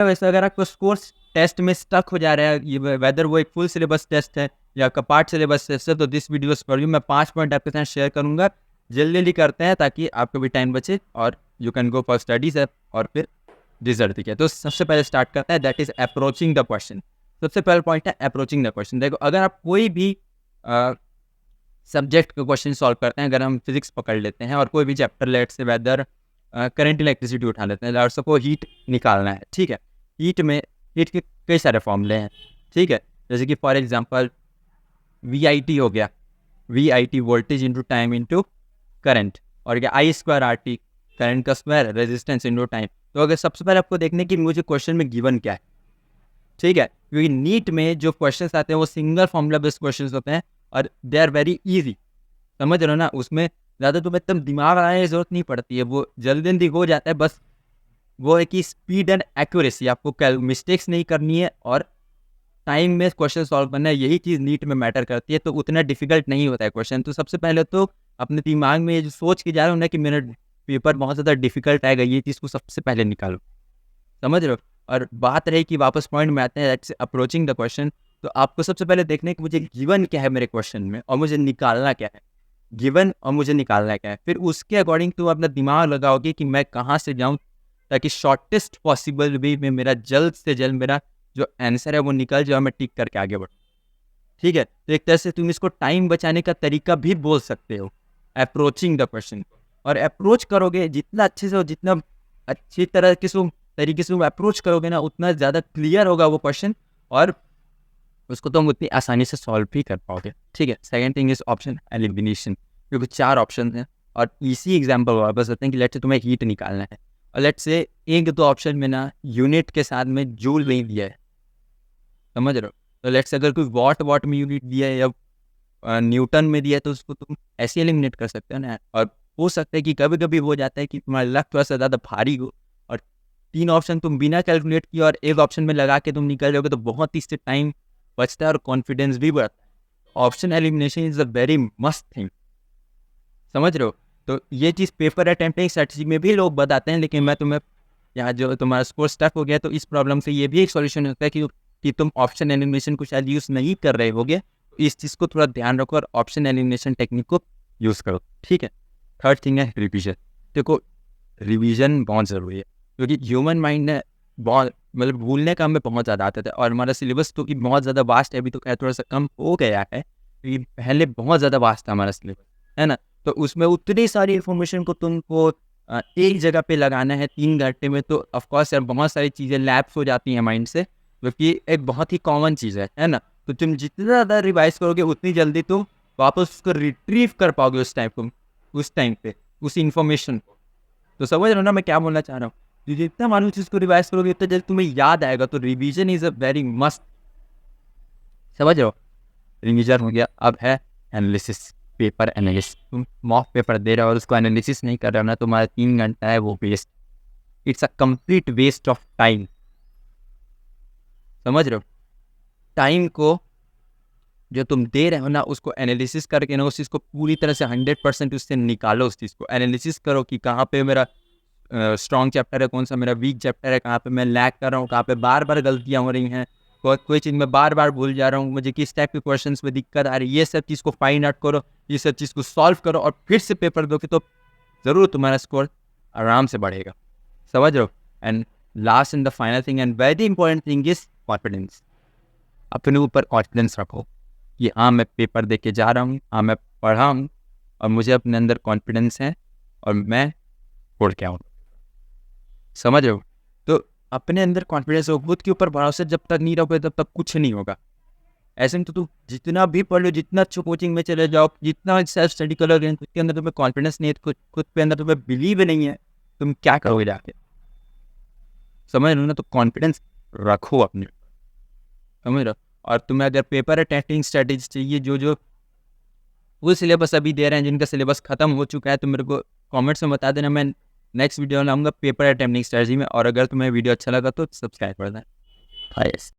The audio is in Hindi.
वैसे अगर आपको कोर्स टेस्ट में स्टक हो जा रहा है, ये वेदर वो एक फुल सिलेबस टेस्ट है या आपका पार्ट सिलेबस टेस्ट है, तो दिस वीडियो फॉर यू। मैं 5 पॉइंट आपके साथ शेयर करूंगा। जल्दी जल्दी करते हैं ताकि आपको भी टाइम बचे और you can go for studies है और फिर रिजल्ट दिखे। तो सबसे पहले स्टार्ट करते हैं, that is approaching the question. सबसे पहला पॉइंट है अप्रोचिंग द क्वेश्चन। देखो, अगर आप कोई भी सब्जेक्ट का क्वेश्चन सॉल्व करते हैं, अगर हम फिजिक्स पकड़ लेते हैं और कोई भी चैप्टर, लेट से वेदर, करंट, इलेक्ट्रिसिटी उठा लेते हैं, और सबको हीट निकालना है, ठीक है। हीट के कई सारे फॉर्मूले हैं, ठीक है। जैसे कि फॉर एग्जांपल VIT हो गया, VIT voltage into time into current, और क्या I²RT करंट का स्क्वायर, रेजिस्टेंस इंटू टाइम। तो अगर सबसे पहले आपको देखने की मुझे क्वेश्चन में गिवन क्या है, ठीक है, क्योंकि नीट में जो क्वेश्चंस आते हैं वो सिंगल फॉर्मूला बेस्ड क्वेश्चंस होते हैं और दे आर वेरी इजी, समझ रहे हो ना। उसमें ज़्यादा तुम्हें एकदम दिमाग लगाने की जरूरत नहीं पड़ती है, वो जल्दी जल्दी हो जाता है। बस वो है कि स्पीड एंड एक्यूरेसी, आपको मिस्टेक्स नहीं करनी है और टाइम में क्वेश्चन सॉल्व करना है, यही चीज़ नीट में मैटर करती है। तो उतना डिफिकल्ट नहीं होता है क्वेश्चन। तो सबसे पहले तो अपने दिमाग में ये जो सोच के जा रहे हो ना कि मेरा पेपर बहुत ज़्यादा डिफिकल्ट आएगा, ये चीज़ को सबसे पहले निकालो, समझ रहे हो। और बात रही कि वापस पॉइंट में आते हैं, दैट्स अप्रोचिंग द क्वेश्चन। तो आपको सबसे पहले देखना है कि मुझे गिवन क्या है मेरे क्वेश्चन में और मुझे निकालना क्या है। गिवन और मुझे निकालना क्या है, फिर उसके अकॉर्डिंग तुम अपना दिमाग लगाओगे कि मैं कहाँ से जाऊँ ताकि शॉर्टेस्ट पॉसिबल वे में मेरा जल्द से जल्द मेरा जो आंसर है वो निकल जाए, मैं टिक करके आगे बढ़ूँ, ठीक है। तो एक तरह से तुम इसको टाइम बचाने का तरीका भी बोल सकते हो, अप्रोचिंग द क्वेश्चन। और अप्रोच करोगे जितना अच्छे से, जितना अच्छी तरह के तरीके से तुम अप्रोच करोगे ना, उतना ज़्यादा क्लियर होगा वो क्वेश्चन और उसको तुम उतनी आसानी से सॉल्व भी कर पाओगे, ठीक है। Second thing is option elimination, क्योंकि 4 ऑप्शन हैं और इसी एग्जाम्पल वापस होते हैं कि लेट्स से तुम्हें हीट निकालना है और लेट्स से एक दो ऑप्शन में ना यूनिट के साथ में जूल नहीं दिया है, समझ रहे हो। तो लेट्स अगर कोई वॉट में यूनिट दिया है या न्यूटन में दिया है, तो उसको तुम ऐसे एलिमिनेट कर सकते हो ना। और हो सकता है कि कभी कभी हो जाता है कि तुम्हारा लक थोड़ा सा ज़्यादा भारी हो और 3 ऑप्शन तुम बिना कैलकुलेट किए और एक ऑप्शन में लगा के तुम निकल जाओगे, तो बहुत ही इससे टाइम बचता है और कॉन्फिडेंस भी बढ़ता है। Option elimination is a very मस्त थिंग, समझ रहे हो। तो ये चीज़ पेपर अटेम्प्टिंग स्ट्रेटजी में भी लोग बताते हैं, लेकिन मैं तुम्हें यहाँ जो तुम्हारा स्कोर स्टक हो गया, तो इस प्रॉब्लम से ये भी एक सॉल्यूशन होता है कि तुम ऑप्शन एलिमिनेशन को शायद यूज़ नहीं कर रहे होगे, तो इस चीज़ को थोड़ा ध्यान रखो और ऑप्शन एलिमिनेशन टेक्निक को यूज़ करो, ठीक है। थर्ड थिंग है रिविजन। देखो, रिविजन बहुत ज़रूरी है क्योंकि ह्यूमन माइंड है बहुत, मतलब भूलने का हमें बहुत ज़्यादा आता था। और हमारा सिलेबस तो कि बहुत ज़्यादा वास्ट है, अभी तो खैर थोड़ा सा कम हो गया है, क्योंकि पहले बहुत ज़्यादा वास्ट था हमारा सिलेबस, है ना। तो उसमें उतनी सारी इन्फॉर्मेशन को तुमको एक जगह पे लगाना है 3 घंटे में, तो ऑफकोर्स यार बहुत सारी चीज़ें लैप्स हो जाती हैं माइंड से, क्योंकि एक बहुत ही कॉमन चीज़ है ना। तो तुम जितना ज़्यादा रिवाइज करोगे उतनी जल्दी तुम वापस उसको रिट्रीव कर पाओगे उस टाइम पे उस इन्फॉर्मेशन को। तो समझ रहे हो ना मैं क्या बोलना चाह रहा हूँ। तो जितना मानो चीज़ को रिवाइज करोगे उतना जल्दी तुम्हें याद आएगा। तो revision is a very must, समझ रहे हो। रिवीजन हो गया, अब है एनालिसिस, पेपर एनालिसिस। तुम मॉक पेपर दे रहे हो और उसको एनालिसिस नहीं कर रहे हो ना, तुम्हारा 3 घंटा है वो waste, it's a complete waste of time, समझ रहे हो। टाइम को जो तुम दे रहे हो ना, उसको एनालिसिस करके ना उस चीज़ को पूरी तरह से 100% उससे निकालो। उस चीज़ को एनालिसिस करो कि कहाँ पे मेरा स्ट्रॉन्ग चैप्टर है, कौन सा मेरा वीक चैप्टर है, कहाँ पे मैं लैग कर रहा हूँ, कहाँ पे बार बार गलतियाँ हो रही हैं, कोई चीज़ में बार बार भूल जा रहा हूँ, मुझे किस टाइप के क्वेश्चन में दिक्कत आ रही है, ये सब चीज़ को फाइंड आउट करो, ये सब चीज़ को सॉल्व करो और फिर से पेपर दोगे तो ज़रूर तुम्हारा स्कोर आराम से बढ़ेगा, समझ रहे हो। And last and the final thing and very important thing is confidence. अपने ऊपर कॉन्फिडेंस रखो कि हाँ मैं पेपर दे के जा रहा हूँ, हाँ मैं पढ़ा हूँ और मुझे अपने अंदर कॉन्फिडेंस है और मैं छोड़ के आऊँ, समझ रहे हो। तो अपने अंदर कॉन्फिडेंस हो, खुद के ऊपर भरोसा जब तक नहीं रहोगे तब तक कुछ नहीं होगा। ऐसे में तो तुम जितना भी पढ़ लो, जितना अच्छी कोचिंग में चले जाओ, जितना सेल्फ स्टडी करोगे, खुद के अंदर तुम्हें कॉन्फिडेंस नहीं है, खुद के अंदर तुम्हें बिलीव नहीं है, तुम क्या करोगे जाके, समझ रहे हो ना। तो कॉन्फिडेंस रखो अपने, समझ रहे हो। और तुम्हें अगर पेपर अटेम्प्टिंग स्ट्रेटेजी चाहिए, जो वो सिलेबस अभी दे रहे हैं, जिनका सिलेबस खत्म हो चुका है, तो मेरे को कमेंट्स में बता देना, मैं नेक्स्ट वीडियो लाऊंगा पेपर अटेम्प्टिंग स्ट्रेटजी में। और अगर तुम्हें वीडियो अच्छा लगा तो सब्सक्राइब कर देना। यस।